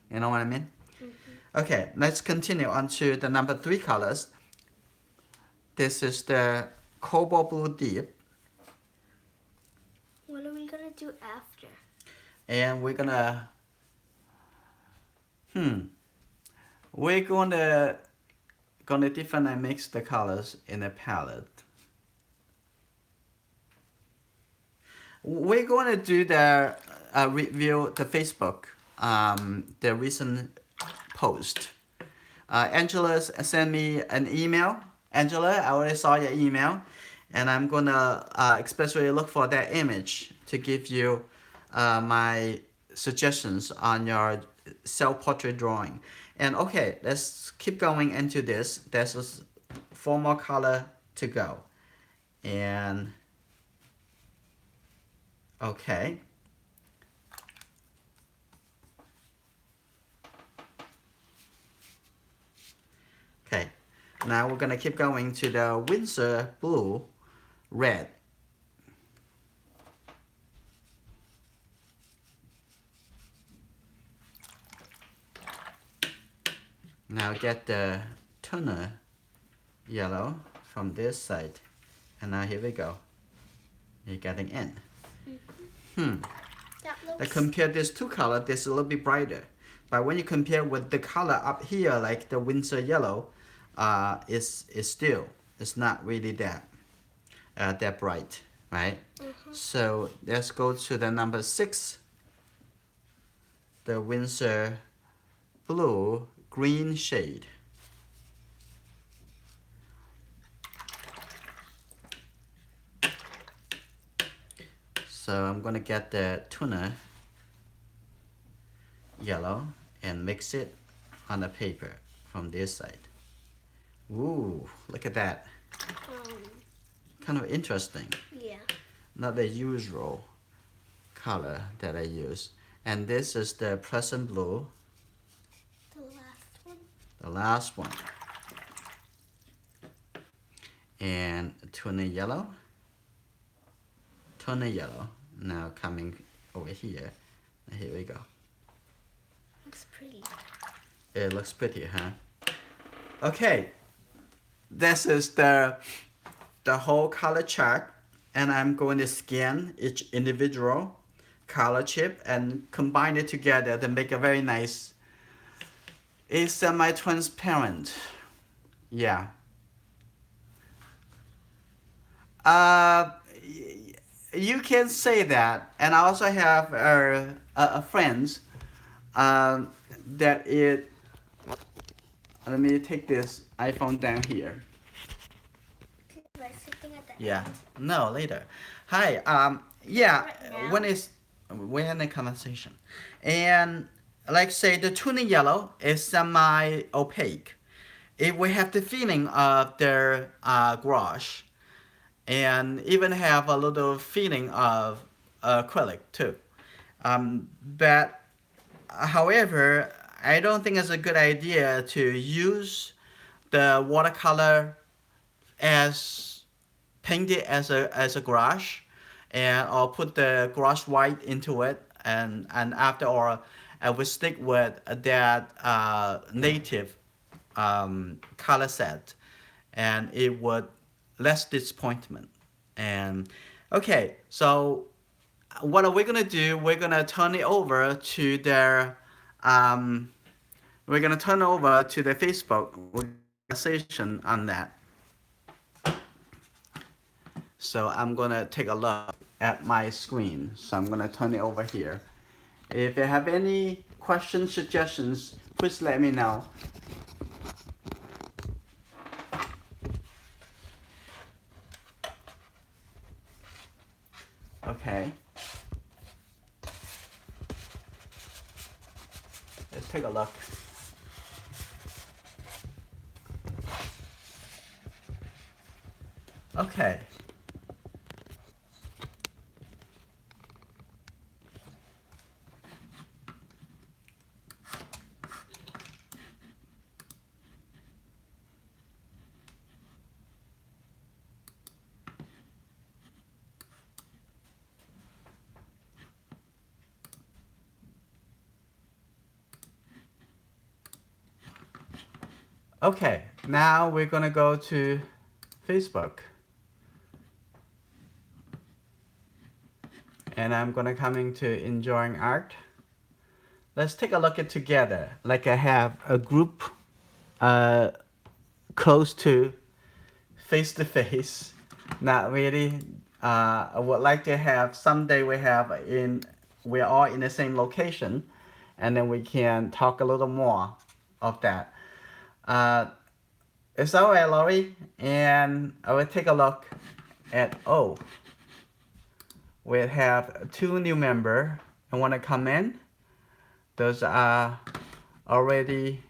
You know what I mean? Mm-hmm. Okay, let's continue on to the number 3 colors. This is the Cobalt Blue Deep.
What are we gonna do after?
And we're gonna we're gonna differently mix the colors in a palette. We're going to do the review the Facebook, the recent post. Angela sent me an email. Angela, I already saw your email, and I'm gonna especially look for that image to give you my suggestions on your self-portrait drawing. And okay, let's keep going into this. There's 4 more color to go. And okay. Okay, now we're gonna keep going to the Winsor Blue Red. Now get the toner yellow from this side, and now here we go. You're getting in. Like compare these 2 colors, this is a little bit brighter. But when you compare with the color up here, like the Winsor Yellow, it's not really that bright, right? So let's go to the number 6, the Winsor Blue green shade. So I'm gonna get the tuna yellow and mix it on the paper from this side. Ooh, look at that. Kind of interesting.
Yeah.
Not the usual color that I use. And this is the Prussian Blue.
The last one.
The last one. And tuna yellow. Tuna yellow. Now coming over here. Here we go.
Looks pretty.
It looks pretty, huh? Okay. This is the whole color chart, and I'm going to scan each individual color chip and combine it together to make a very nice. It's semi-transparent. Yeah. you can say that. And I also have a friends that it. Let me take this iPhone down here.
By sitting at the
Yeah.
end.
No, later. Hi. Yeah.
Right now?
When is we're in the conversation, and like say the tuning yellow is semi opaque. It will have the feeling of their gouache, and even have a little feeling of acrylic too. But however, I don't think it's a good idea to use the watercolor as paint it as a gouache, and or put the gouache white into it, and after or I will stick with that native color set, and it would less disappointment. And okay, so what are we gonna do? We're gonna turn it over to their um, we're gonna turn over to the Facebook. We're gonna have a conversation on that. So I'm gonna take a look at my screen. So I'm gonna turn it over here. If you have any questions, suggestions, please let me know. Okay. Let's take a look. Okay. Okay, now we're gonna go to Facebook. And I'm gonna come into enjoying art. Let's take a look at together. Like I have a group uh, close to face, not really. I would like to have someday we're all in the same location, and then we can talk a little more of that. Uh, it's all right, Laurie, and I will take a look at we have two new member. I want to come in. Those are already.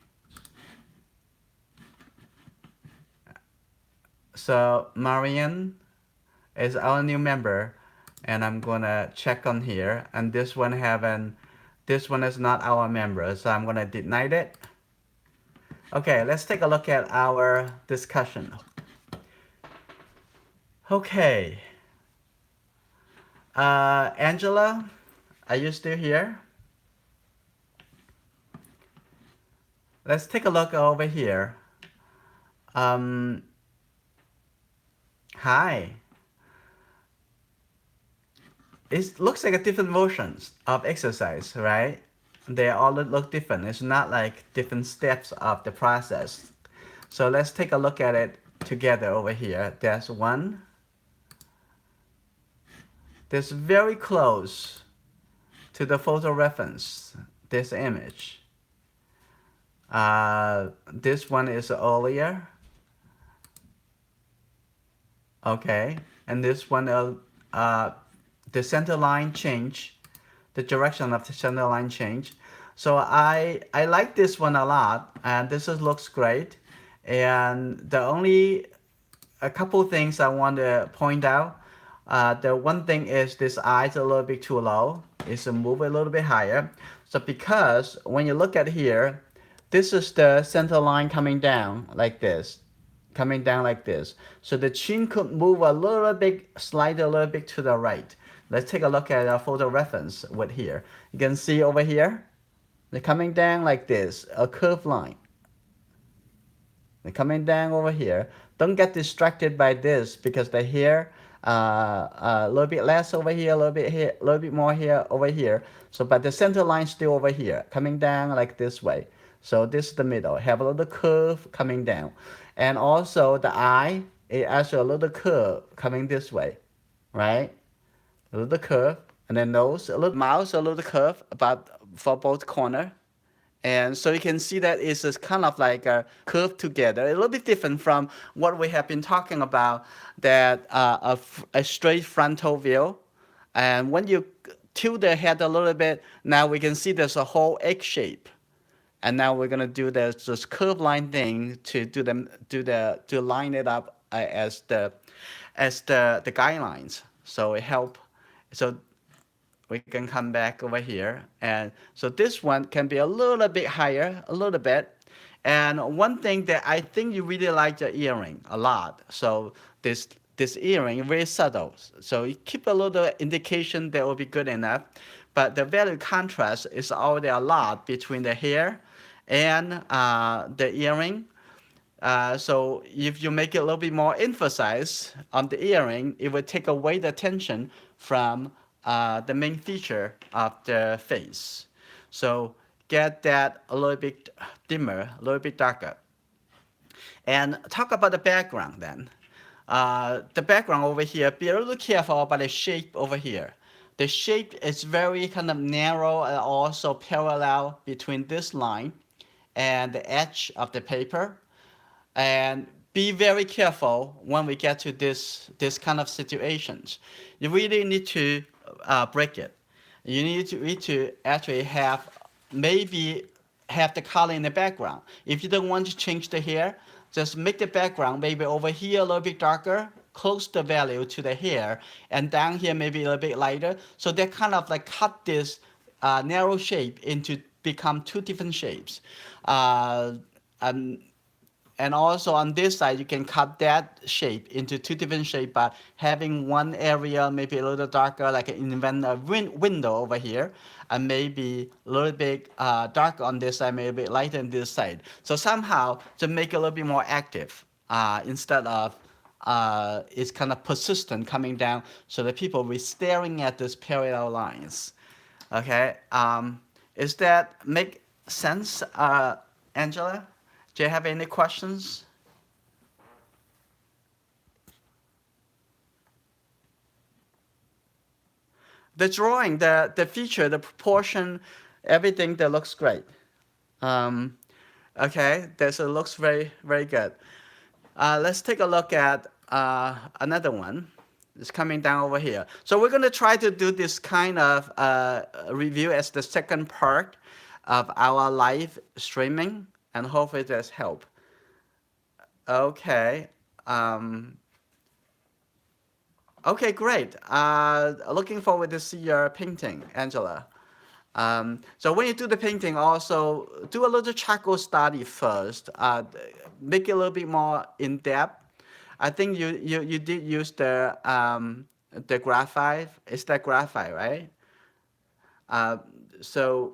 So Marian is our new member, and I'm gonna check on here. And this one is not our member, so I'm gonna deny it. Okay, let's take a look at our discussion. Okay, Angela, are you still here? Let's take a look over here. Hi. It looks like a different versions of exercise, right? They all look different. It's not like different steps of the process. So let's take a look at it together over here. There's one. There's very close to the photo reference, this image. This one is earlier. Okay, and this one, the center line change, the direction of the center line change. So I like this one a lot, and looks great. And the only a couple things I want to point out. The one thing is this eye is a little bit too low. It's a move a little bit higher. So because when you look at here, this is the center line coming down like this. Coming down like this. So the chin could move a little bit, slide a little bit to the right. Let's take a look at our photo reference with here. You can see over here, they're coming down like this, a curved line. They're coming down over here. Don't get distracted by this because the hair a little bit less over here, a little bit here, a little bit more here, over here. So, but the center line still over here, coming down like this way. So this is the middle. Have a little curve coming down, and also the eye, it has a little curve coming this way, right? a little curve, and then nose, a little mouth, a little curve, about for both corner. And so you can see that it's just kind of like a curve together, a little bit different from what we have been talking about, that a straight frontal view. And when you tilt the head a little bit, now we can see there's a whole egg shape. And now we're gonna do this curve line thing to to line it up as the guidelines. So it help. So we can come back over here, and so this one can be a little bit higher, a little bit. And one thing that I think you really like the earring a lot. So this earring very subtle. So you keep a little indication that will be good enough. But the value contrast is already a lot between the hair and the earring. So if you make it a little bit more emphasize on the earring, it will take away the attention from the main feature of the face. So get that a little bit dimmer, a little bit darker. And talk about the background then. The background over here, be a little careful about the shape over here. The shape is very kind of narrow and also parallel between this line and the edge of the paper. And be very careful when we get to this kind of situations. You really need to break it. You need to actually have maybe have the color in the background. If you don't want to change the hair, just make the background maybe over here a little bit darker, close the value to the hair, and down here maybe a little bit lighter. So they kind of like cut this narrow shape into become two different shapes. And and also on this side, you can cut that shape into two different shapes, but having one area maybe a little darker, like invent a window over here, and maybe a little bit darker on this side, maybe lighter on this side. So somehow to make it a little bit more active instead of it's kind of persistent coming down, so that people will be staring at these parallel lines. Okay, is that make sense, Angela? Do you have any questions? The drawing, the feature, the proportion, everything that looks great. Um, okay, this looks very, very good. Let's take a look at another one. It's coming down over here. So we're going to try to do this kind of review as the second part of our live streaming, and hopefully that's help. Okay. Um, okay, great. Looking forward to see your painting, Angela. So when you do the painting, also do a little charcoal study first. Make it a little bit more in depth. I think you did use the graphite. It's that graphite, right? Uh, so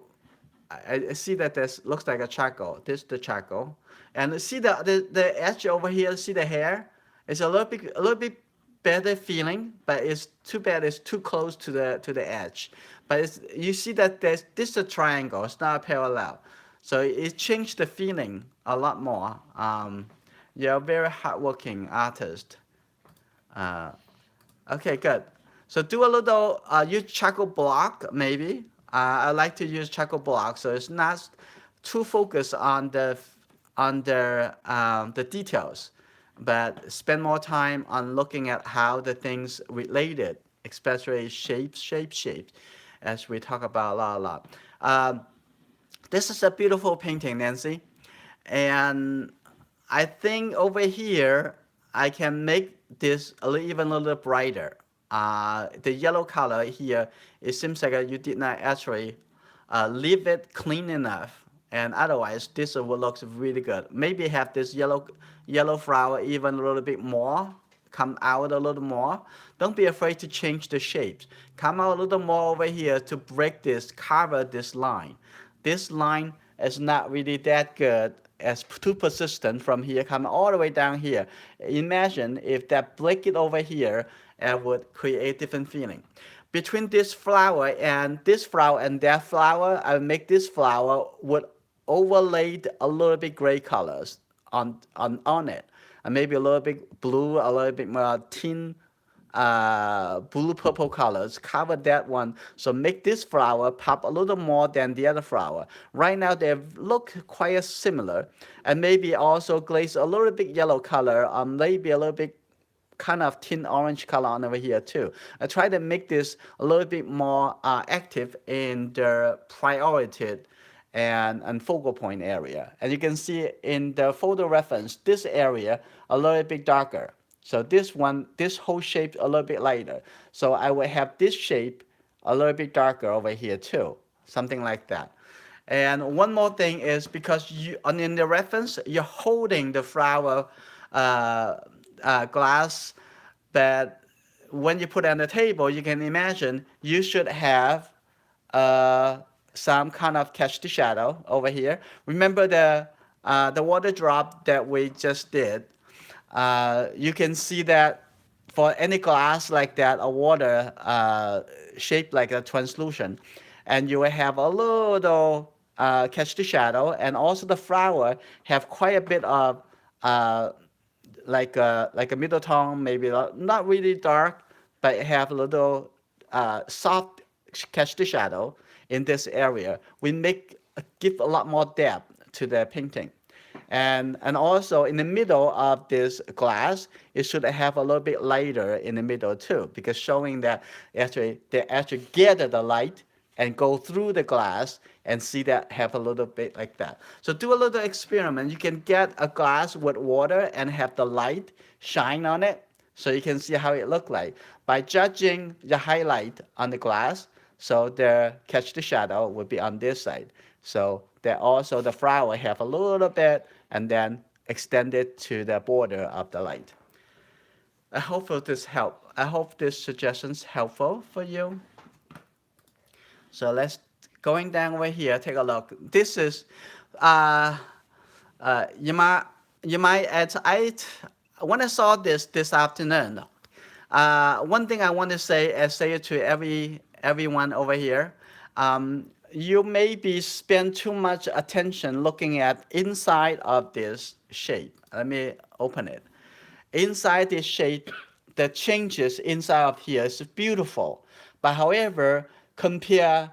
I see that this looks like a charcoal. This is the charcoal, and see the edge over here. See the hair? It's a little bit better feeling, but it's too bad. It's too close to the edge. But you see that this is a triangle. It's not a parallel, so it changed the feeling a lot more. You're a very hardworking artist. Uh, okay, good. So do a little, use charcoal block maybe. I like to use charcoal block, so it's not too focused on the details, but spend more time on looking at how the things related, especially shapes, as we talk about a lot. This is a beautiful painting, Nancy, and I think over here I can make this even a little brighter. The yellow color here, it seems like you did not actually leave it clean enough, and otherwise this will look really good. Maybe have this yellow flower even a little bit more, come out a little more. Don't be afraid to change the shapes. Come out a little more over here to break this, cover this line. This line is not really that good, as too persistent from here, come all the way down here. Imagine if that break it over here, it would create different feeling. Between this flower and that flower, I make this flower would overlay a little bit gray colors on it, and maybe a little bit blue, a little bit more tin blue purple colors, cover that one. So make this flower pop a little more than the other flower. Right now they look quite similar, and maybe also glaze a little bit yellow color, maybe a little bit kind of thin orange color on over here too. I try to make this a little bit more active in the priority and focal point area. And you can see in the photo reference, this area a little bit darker. So this one, this whole shape a little bit lighter. So I will have this shape a little bit darker over here too, something like that. And one more thing is because you, in the reference, you're holding the flower uh, glass, but when you put it on the table, you can imagine you should have uh, some kind of catch the shadow over here. Remember the water drop that we just did. You can see that for any glass like that, a water shaped like a translucent, and you will have a little catch the shadow, and also the flower have quite a bit of uh, like a middle tone, maybe not really dark, but have a little soft catch the shadow in this area. We make give a lot more depth to the painting. And also in the middle of this glass, it should have a little bit lighter in the middle too, because showing that actually they actually gather the light and go through the glass and see that have a little bit like that. So do a little experiment. You can get a glass with water and have the light shine on it, so you can see how it look like by judging the highlight on the glass. So the catch the shadow will be on this side. So that also the flower have a little bit and then extend it to the border of the light. I hope this help. I hope this suggestion's helpful for you. So let's going down over here. Take a look. This is uh, you might add. When I saw this afternoon, one thing I want to say it to everyone over here. You maybe spend too much attention looking at inside of this shape. Let me open it. Inside this shape, the changes inside of here is beautiful. But however, compare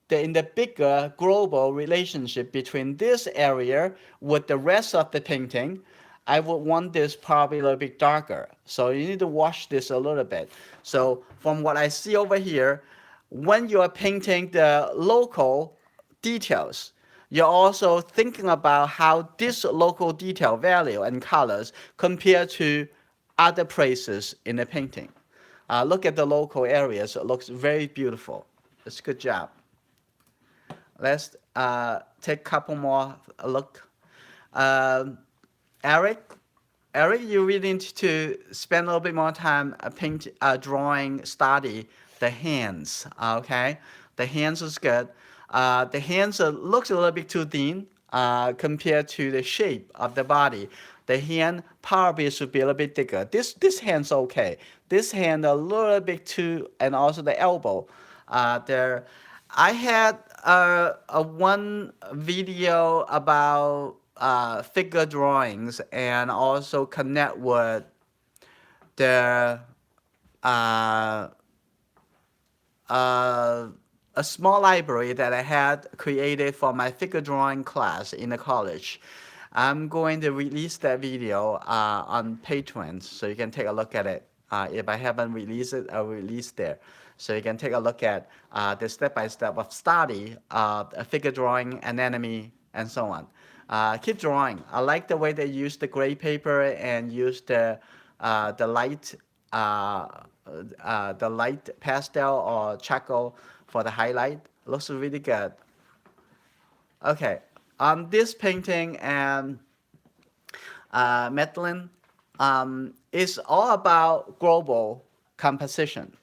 in the bigger global relationship between this area with the rest of the painting, I would want this probably a little bit darker. So you need to wash this a little bit. So from what I see over here, when you are painting the local details, you're also thinking about how this local detail value and colors compare to other places in the painting. Look at the local areas. It looks very beautiful. It's a good job. Let's take a couple more look. Um Eric, you really need to spend a little bit more time drawing, study the hands. Okay, the hands is good. The hands looks a little bit too thin compared to the shape of the body. The hand probably should be a little bit thicker. This hand's okay. This hand a little bit too, and also the elbow. There, I had a one video about figure drawings and also connect with the uh, uh, a small library that I had created for my figure drawing class in the college. I'm going to release that video on Patreon, so you can take a look at it. If I haven't released it, I'll release there. So you can take a look at the step-by-step of study of figure drawing, anatomy, and so on. Keep drawing. I like the way they use the gray paper and use the light pastel or charcoal for the highlight. Looks really good. Okay, on this painting and Madeline, is all about global composition.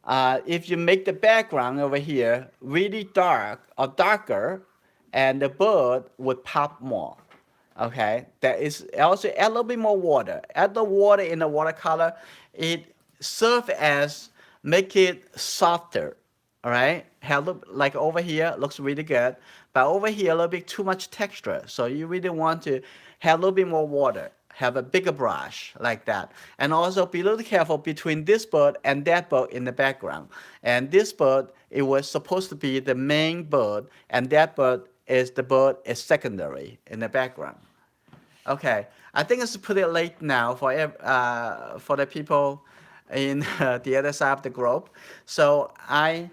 If you make the background over here really dark or darker, and the bird would pop more. Okay, that is also add a little bit more water. Add the water in the watercolor. It serves as make it softer. All right, have look like over here looks really good, but over here a little bit too much texture. So you really want to have a little bit more water. have a bigger brush like that. And also be a little careful between this bird and that bird in the background. And this bird, it was supposed to be the main bird, and that bird is secondary in the background. Okay, I think it's pretty late now for the people in the other side of the globe. So I'm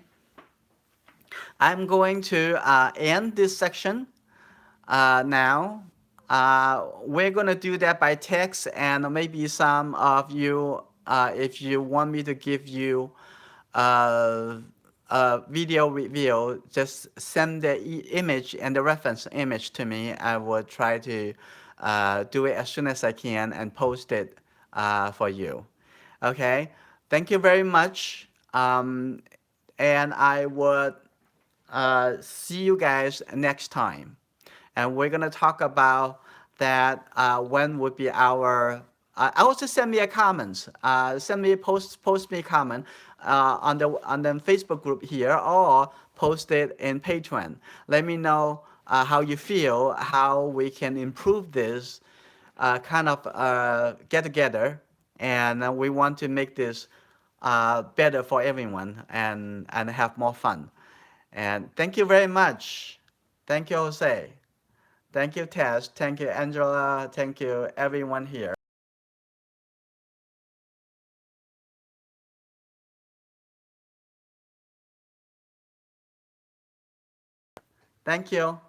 going to end this section now. We're going to do that by text, and maybe some of you, if you want me to give you a video review, just send the image and the reference image to me. I will try to do it as soon as I can and post it for you. Okay, thank you very much. And I would see you guys next time. And we're gonna talk about that. When would be our? Also send me a comment. Send me post me a comment on the Facebook group here, or post it in Patreon. Let me know how you feel, how we can improve this kind of get together, and we want to make this better for everyone and have more fun. And thank you very much. Thank you, Jose. Thank you, Tess. Thank you, Angela. Thank you, everyone here. Thank you.